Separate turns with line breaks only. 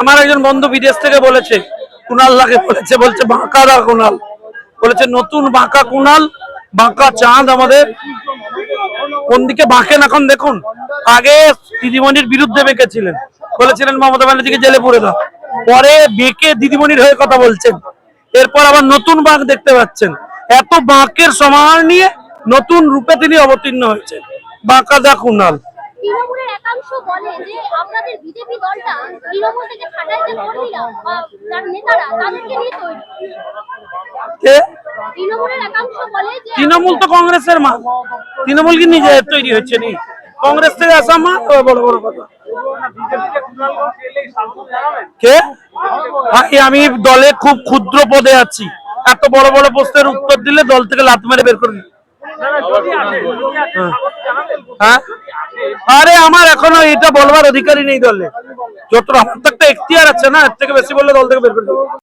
আমার একজন বন্ধু বিদেশ থেকে বলেছে, কুণালদাকে বলেছে, বলছে বাঁকা দা কুণাল, বলেছে নতুন বাঁকা কুণাল, বাঁকা চাঁদ আমাদের কোন দিকে বাঁকেন এখন দেখুন। আগে দিদিমণির বিরুদ্ধে বেঁকেছিলেন, বলেছিলেন মমতা ব্যানার্জিকে জেলে পুরে দাও, পরে বেঁকে দিদিমণির হয়ে কথা বলছেন, এরপর আবার নতুন বাঁক দেখতে পাচ্ছেন। এত বাঁকের সমাহার নিয়ে নতুন রূপে তিনি অবতীর্ণ হয়েছেন, বাঁকা দা কুণাল।
তৃণমূলের একাংশ বলে যে আপনাদের বিজেপি দলটা তৃণমূল থেকে ছাঁটাই যে কর্মীরা বা যার নেতারা তাদেরকে নিয়ে তৈরি। তৃণমূলের একাংশ বলে যে
তৃণমূল তো কংগ্রেসের মা, তৃণমূল কি নিজে তৈরি হচ্ছে নি? কংগ্রেস থেকে আসা মা, বড় বড় কথা। কে? আমি দলে খুব ক্ষুদ্র পদে আছি, এত বড় বড় প্রশ্নের উত্তর দিলে দল থেকে লাত মেরে বের করে দিই। হ্যাঁ, আরে আমার এখনো এটা বলবার অধিকারই নেই দলে, যত আমার তো একটা এখতিয়ার আছে না, এর থেকে বেশি বললে দল থেকে বের করে দেবো।